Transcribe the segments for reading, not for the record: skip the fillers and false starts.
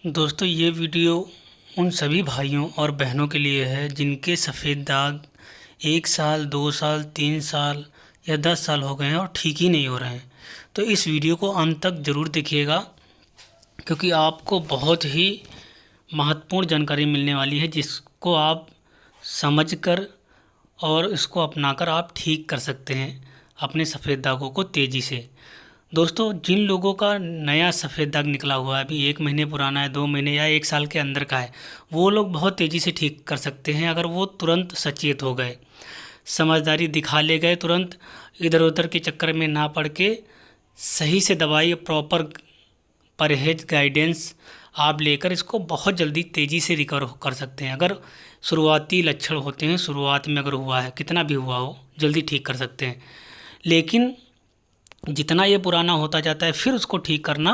दोस्तों ये वीडियो उन सभी भाइयों और बहनों के लिए है जिनके सफ़ेद दाग 1 साल 2 साल 3 साल या 10 साल हो गए हैं और ठीक ही नहीं हो रहे हैं। तो इस वीडियो को अंत तक ज़रूर देखिएगा क्योंकि आपको बहुत ही महत्वपूर्ण जानकारी मिलने वाली है जिसको आप समझकर और इसको अपनाकर आप ठीक कर सकते हैं अपने सफ़ेद दागों को तेज़ी से। दोस्तों जिन लोगों का नया सफ़ेद दाग निकला हुआ है, अभी 1 महीने पुराना है, 2 महीने या 1 साल के अंदर का है, वो लोग बहुत तेज़ी से ठीक कर सकते हैं अगर वो तुरंत सचेत हो गए, समझदारी दिखा ले गए, तुरंत इधर उधर के चक्कर में ना पड़ के सही से दवाई प्रॉपर परहेज गाइडेंस आप लेकर इसको बहुत जल्दी तेज़ी से रिकवर कर सकते हैं। अगर शुरुआती लक्षण होते हैं, शुरुआत में अगर हुआ है, कितना भी हुआ हो, जल्दी ठीक कर सकते हैं। लेकिन जितना ये पुराना होता जाता है फिर उसको ठीक करना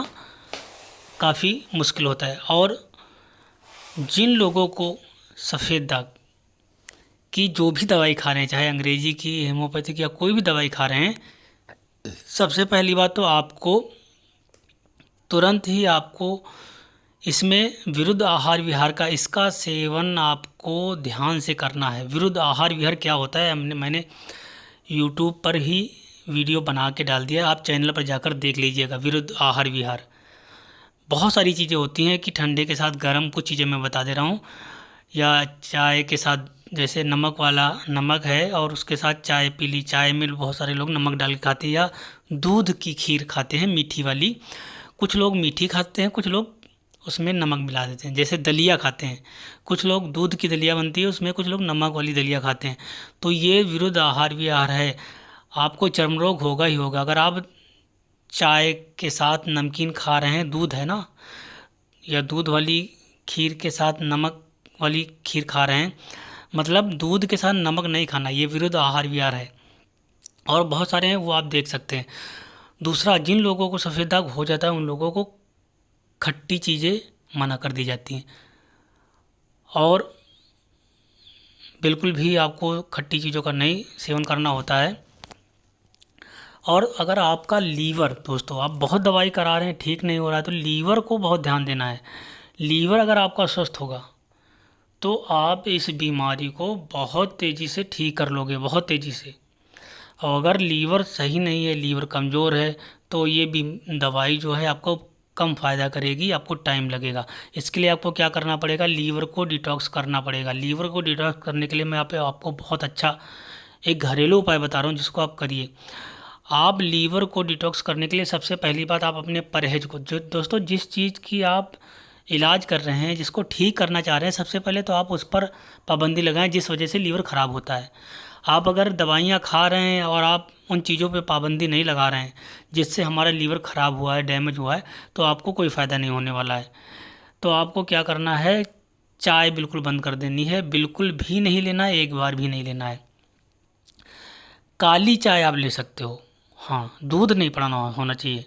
काफ़ी मुश्किल होता है। और जिन लोगों को सफ़ेद दाग की जो भी दवाई खा रहे हैं, चाहे अंग्रेजी की, हेमोपैथिक या कोई भी दवाई खा रहे हैं, सबसे पहली बात तो आपको तुरंत ही आपको इसमें विरुद्ध आहार विहार का इसका सेवन आपको ध्यान से करना है। विरुद्ध आहार विहार क्या होता है मैंने यूट्यूब पर ही वीडियो बना के डाल दिया, आप चैनल पर जाकर देख लीजिएगा। विरुद्ध आहार विहार बहुत सारी चीज़ें होती हैं कि ठंडे के साथ गर्म कुछ चीज़ें मैं बता दे रहा हूँ, या चाय के साथ जैसे नमक वाला नमक है और उसके साथ चाय पी ली, चाय में बहुत सारे लोग नमक डाल के खाते हैं, या दूध की खीर खाते हैं मीठी वाली, कुछ लोग मीठी खाते हैं, कुछ लोग उसमें नमक मिला देते हैं। जैसे दलिया खाते हैं, कुछ लोग दूध की दलिया बनती है उसमें, कुछ लोग नमक वाली दलिया खाते हैं। तो ये विरुद्ध आहार विहार है। आपको चर्म रोग होगा ही होगा अगर आप चाय के साथ नमकीन खा रहे हैं, दूध है ना, या दूध वाली खीर के साथ नमक वाली खीर खा रहे हैं, मतलब दूध के साथ नमक नहीं खाना, ये विरुद्ध आहार विहार है। और बहुत सारे हैं वो आप देख सकते हैं। दूसरा, जिन लोगों को सफ़ेद दाग हो जाता है उन लोगों को खट्टी चीज़ें मना कर दी जाती हैं और बिल्कुल भी आपको खट्टी चीज़ों का नहीं सेवन करना होता है। और अगर आपका लीवर, दोस्तों आप बहुत दवाई करा रहे हैं ठीक नहीं हो रहा है, तो लीवर को बहुत ध्यान देना है। लीवर अगर आपका स्वस्थ होगा तो आप इस बीमारी को बहुत तेज़ी से ठीक कर लोगे, बहुत तेज़ी से। और अगर लीवर सही नहीं है, लीवर कमज़ोर है, तो ये भी दवाई जो है आपको कम फ़ायदा करेगी, आपको टाइम लगेगा। इसके लिए आपको क्या करना पड़ेगा, लीवर को डिटॉक्स करना पड़ेगा। लीवर को डिटॉक्स करने के लिए मैं आपको बहुत अच्छा एक घरेलू उपाय बता रहा हूँ जिसको आप करिए। आप लीवर को डिटॉक्स करने के लिए सबसे पहली बात, आप अपने परहेज को, जो दोस्तों जिस चीज़ की आप इलाज कर रहे हैं, जिसको ठीक करना चाह रहे हैं, सबसे पहले तो आप उस पर पाबंदी लगाएं जिस वजह से लीवर ख़राब होता है। आप अगर दवाइयाँ खा रहे हैं और आप उन चीज़ों पे पाबंदी नहीं लगा रहे हैं जिससे हमारा लीवर ख़राब हुआ है, डैमेज हुआ है, तो आपको कोई फ़ायदा नहीं होने वाला है। तो आपको क्या करना है, चाय बिल्कुल बंद कर देनी है, बिल्कुल भी नहीं लेना है, एक बार भी नहीं लेना है। काली चाय आप ले सकते हो, हाँ, दूध नहीं पड़ना होना चाहिए।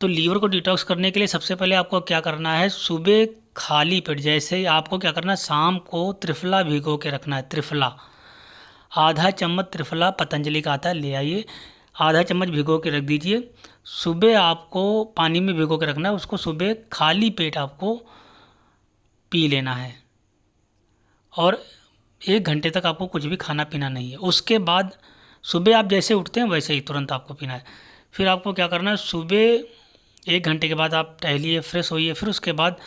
तो लीवर को डिटॉक्स करने के लिए सबसे पहले आपको क्या करना है, सुबह खाली पेट, जैसे आपको क्या करना है, शाम को त्रिफला भिगो के रखना है। त्रिफला, आधा चम्मच त्रिफला पतंजलि का आता है, ले आइए, आधा चम्मच भिगो के रख दीजिए। सुबह आपको पानी में भिगो के रखना है, उसको सुबह खाली पेट आपको पी लेना है और 1 घंटे तक आपको कुछ भी खाना पीना नहीं है। उसके बाद सुबह आप जैसे उठते हैं वैसे ही तुरंत आपको पीना है। फिर आपको क्या करना है, सुबह 1 घंटे के बाद आप टहलिए, फ्रेश होइए, फिर उसके बाद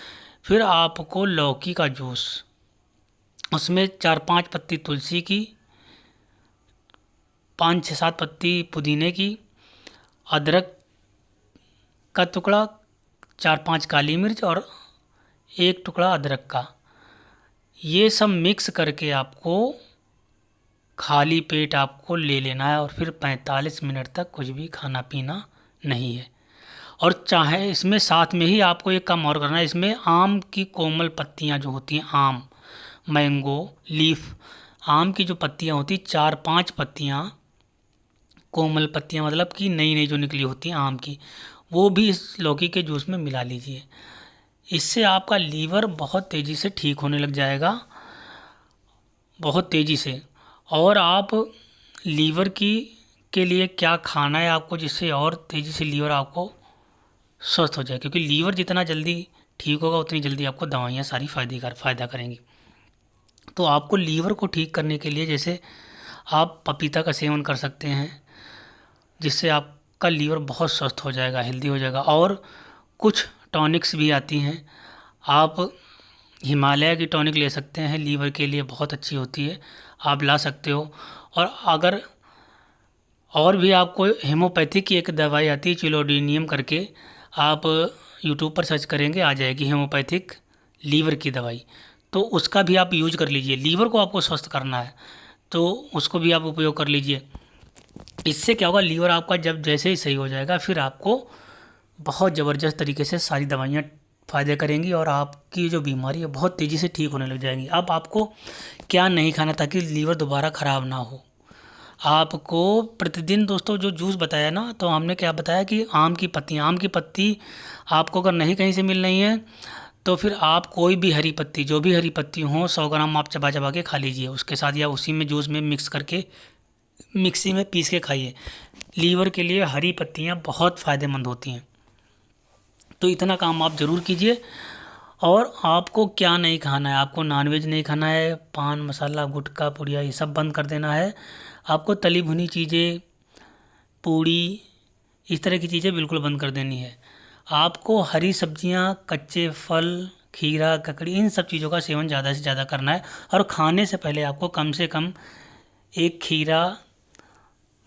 फिर आपको लौकी का जूस, उसमें 4-5 पत्ती तुलसी की, 5-6-7 पत्ती पुदीने की, अदरक का टुकड़ा, 4-5 काली मिर्च और 1 टुकड़ा अदरक का, ये सब मिक्स करके आपको खाली पेट आपको ले लेना है और फिर 45 मिनट तक कुछ भी खाना पीना नहीं है। और चाहे इसमें साथ में ही आपको एक काम और करना है, इसमें आम की कोमल पत्तियां जो होती हैं, आम, मैंगो लीफ, आम की जो पत्तियां होती, 4-5 पत्तियां, कोमल पत्तियां मतलब कि नई नई जो निकली होती हैं आम की, वो भी इस लौकी के जूस में मिला लीजिए। इससे आपका लीवर बहुत तेज़ी से ठीक होने लग जाएगा, बहुत तेज़ी से। और आप लीवर की के लिए क्या खाना है आपको जिससे और तेज़ी से लीवर आपको स्वस्थ हो जाए, क्योंकि लीवर जितना जल्दी ठीक होगा उतनी जल्दी आपको दवाइयाँ सारी फ़ायदा करेंगी। तो आपको लीवर को ठीक करने के लिए जैसे आप पपीता का सेवन कर सकते हैं, जिससे आपका लीवर बहुत स्वस्थ हो जाएगा, हेल्दी हो जाएगा। और कुछ टॉनिक्स भी आती हैं, आप हिमालय की टॉनिक ले सकते हैं, लीवर के लिए बहुत अच्छी होती है, आप ला सकते हो। और अगर और भी आपको हेमोपैथिक की एक दवाई आती है चिलोडीनियम करके, आप यूट्यूब पर सर्च करेंगे आ जाएगी हेमोपैथिक लीवर की दवाई, तो उसका भी आप यूज कर लीजिए। लीवर को आपको स्वस्थ करना है तो उसको भी आप उपयोग कर लीजिए। इससे क्या होगा, लीवर आपका जब जैसे ही सही हो जाएगा फिर आपको बहुत ज़बरदस्त तरीके से सारी दवाइयाँ फ़ायदे करेंगी और आपकी जो बीमारी है बहुत तेज़ी से ठीक होने लग जाएंगी। अब आपको क्या नहीं खाना ताकि लीवर दोबारा ख़राब ना हो। आपको प्रतिदिन दोस्तों जो जूस बताया ना, तो हमने क्या बताया कि आम की पत्ती आपको अगर नहीं कहीं से मिल रही है तो फिर आप कोई भी हरी पत्ती, जो भी हरी पत्ती हो 100 ग्राम आप चबा चबा के खा लीजिए उसके साथ, या उसी में जूस में मिक्स करके मिक्सी में पीस के खाइए। लीवर के लिए हरी पत्तियाँ बहुत फ़ायदेमंद होती हैं, तो इतना काम आप ज़रूर कीजिए। और आपको क्या नहीं खाना है, आपको नॉनवेज नहीं खाना है, पान मसाला गुटखा पुड़िया ये सब बंद कर देना है। आपको तली भुनी चीज़ें, पूड़ी, इस तरह की चीज़ें बिल्कुल बंद कर देनी है। आपको हरी सब्जियां, कच्चे फल, खीरा, ककड़ी, इन सब चीज़ों का सेवन ज़्यादा से ज़्यादा करना है। और खाने से पहले आपको कम से कम एक खीरा,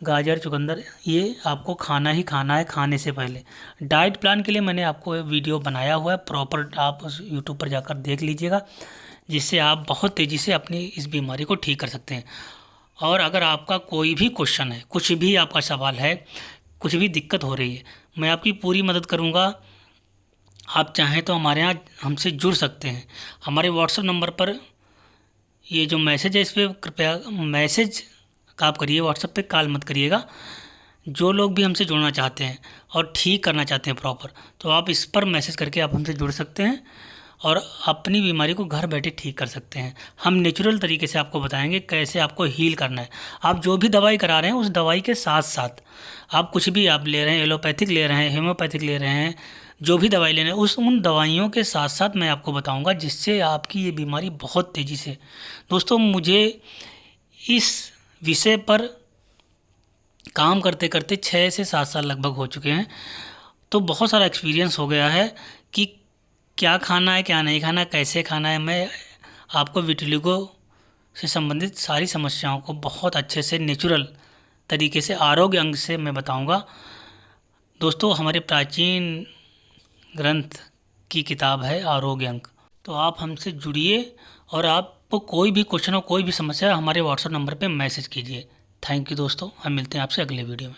गाजर, चुकंदर ये आपको खाना ही खाना है खाने से पहले। डाइट प्लान के लिए मैंने आपको वीडियो बनाया हुआ है प्रॉपर, आप यूट्यूब पर जाकर देख लीजिएगा, जिससे आप बहुत तेज़ी से अपनी इस बीमारी को ठीक कर सकते हैं। और अगर आपका कोई भी क्वेश्चन है, कुछ भी आपका सवाल है, कुछ भी दिक्कत हो रही है, मैं आपकी पूरी मदद करूंगा। आप चाहें तो हमारे यहाँ हमसे जुड़ सकते हैं। हमारे व्हाट्सएप नंबर पर ये जो मैसेज है इस पर कृपया मैसेज का आप करिए, व्हाट्सएप पे कॉल मत करिएगा। जो लोग भी हमसे जुड़ना चाहते हैं और ठीक करना चाहते हैं प्रॉपर, तो आप इस पर मैसेज करके आप हमसे जुड़ सकते हैं और अपनी बीमारी को घर बैठे ठीक कर सकते हैं। हम नेचुरल तरीके से आपको बताएंगे कैसे आपको हील करना है। आप जो भी दवाई करा रहे हैं उस दवाई के साथ साथ आप कुछ भी आप ले रहे हैं, एलोपैथिक ले रहे हैं, हेम्योपैथिक ले रहे हैं, जो भी दवाई ले रहे हैं उन दवाइयों के साथ साथ मैं आपको बताऊंगा, जिससे आपकी ये बीमारी बहुत तेज़ी से। दोस्तों मुझे इस विषय पर काम करते करते 6 से 7 साल लगभग हो चुके हैं, तो बहुत सारा एक्सपीरियंस हो गया है कि क्या खाना है, क्या नहीं खाना है, कैसे खाना है। मैं आपको विटिलिगो से संबंधित सारी समस्याओं को बहुत अच्छे से नेचुरल तरीके से आरोग्य अंग से मैं बताऊंगा। दोस्तों हमारे प्राचीन ग्रंथ की किताब है आरोग्य अंग, तो आप हमसे जुड़िए और आपको कोई भी क्वेश्चन हो, कोई भी समस्या, हमारे व्हाट्सएप नंबर पे मैसेज कीजिए। थैंक यू दोस्तों, हम मिलते हैं आपसे अगले वीडियो में।